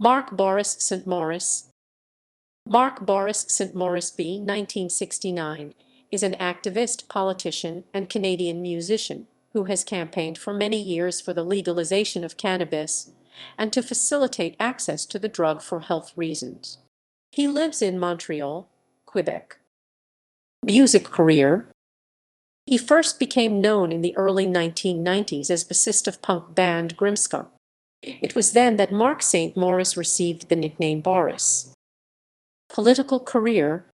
Marc-Boris St-Maurice. Marc-Boris St-Maurice b. 1969, is an activist, politician, and Canadian musician who has campaigned for many years for the legalization of cannabis and to facilitate access to the drug for health reasons. He lives in Montreal, Quebec. Music career. He first became known in the early 1990s as bassist of punk band Grimskunk. It was then that Marc St-Maurice received the nickname Boris. Political career.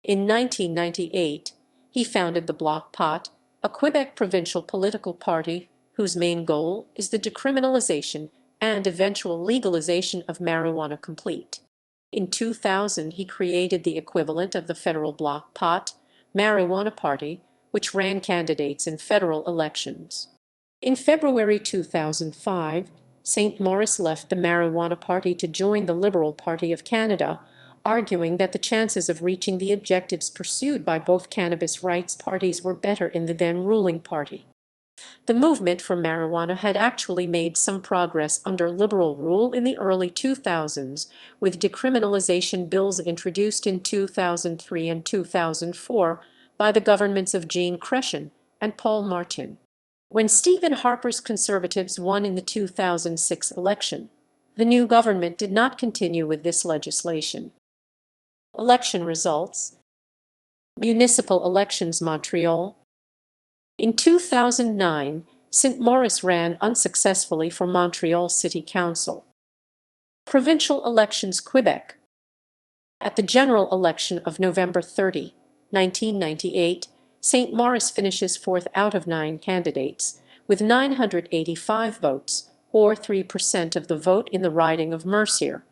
In 1998, he founded the Bloc Pot, a Quebec provincial political party whose main goal is the decriminalization and eventual legalization of marijuana complete. In 2000, he created the equivalent of the federal Bloc Pot, Marijuana Party, which ran candidates in federal elections. In February 2005, St-Maurice left the Marijuana Party to join the Liberal Party of Canada, arguing that the chances of reaching the objectives pursued by both cannabis rights parties were better in the then-ruling party. The movement for marijuana had actually made some progress under Liberal rule in the early 2000s, with decriminalization bills introduced in 2003 and 2004 by the governments of Jean Chrétien and Paul Martin. When Stephen Harper's Conservatives won in the 2006 election, the new government did not continue with this legislation. Election results. Municipal elections. Montreal. In 2009, St-Maurice ran unsuccessfully for Montreal City Council. Provincial elections. Quebec. At the general election of November 30, 1998, St-Maurice finishes fourth out of 9 candidates, with 985 votes, or 3% of the vote in the riding of Mercier.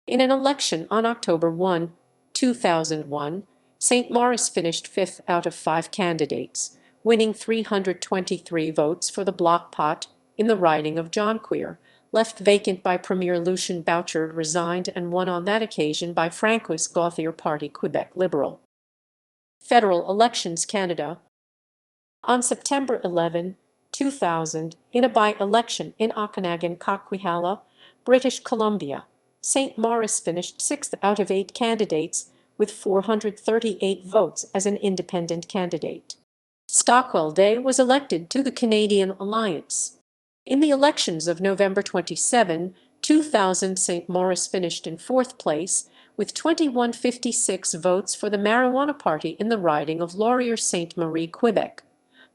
In an election on October 1, 2001, St-Maurice finished 5th out of 5 candidates, winning 323 votes for the Bloc Pot in the riding of Jonquière, left vacant by Premier Lucien Bouchard, resigned, and won on that occasion by Francois Gauthier Parti Quebec Liberal. Federal elections. Canada. On September 11, 2000, in a by-election in Okanagan-Coquihalla, British Columbia, St-Maurice finished 6th out of 8 candidates with 438 votes as an independent candidate. Stockwell Day was elected to the Canadian Alliance. In the elections of November 27, 2000, St-Maurice finished in 4th place with 2156 votes for the Marijuana Party in the riding of Laurier-Sainte-Marie, Quebec,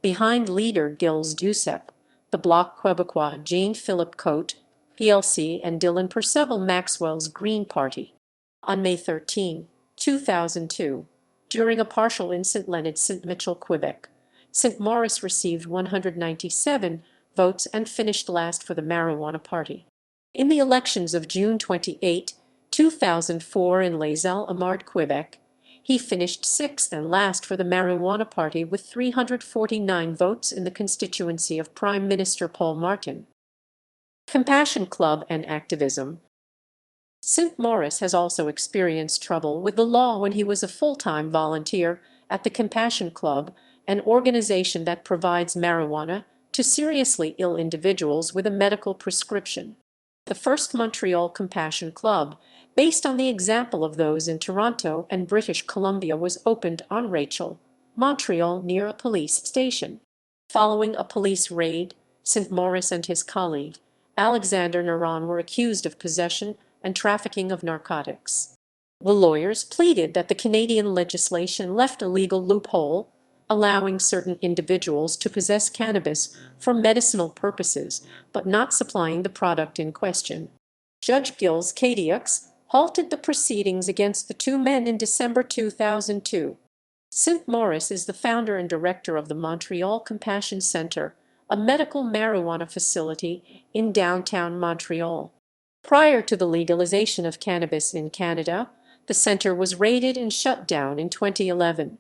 behind leader Gilles Duceppe, the Bloc Québécois Jean-Philippe Cote, PLC, and Dylan Percival Maxwell's Green Party. On May 13, 2002, during a partial in Saint-Leonard-Saint-Michel, Quebec, St-Maurice received 197 votes and finished last for the Marijuana Party. In the elections of June 28, 2004 in Les Îles-Amard, Quebec, he finished 6th and last for the Marijuana Party with 349 votes in the constituency of Prime Minister Paul Martin. Compassion Club and activism. St-Maurice has also experienced trouble with the law when he was a full-time volunteer at the Compassion Club, an organization that provides marijuana to seriously ill individuals with a medical prescription. The first Montreal Compassion Club, based on the example of those in Toronto and British Columbia, was opened on Rachel, Montreal, near a police station. Following a police raid, St-Maurice and his colleague, Alexander Naron, were accused of possession and trafficking of narcotics. The lawyers pleaded that the Canadian legislation left a legal loophole, allowing certain individuals to possess cannabis for medicinal purposes, but not supplying the product in question. Judge Gilles Cadieux halted the proceedings against the 2 men in December 2002. St-Maurice is the founder and director of the Montreal Compassion Centre, a medical marijuana facility in downtown Montreal. Prior to the legalization of cannabis in Canada, the centre was raided and shut down in 2011.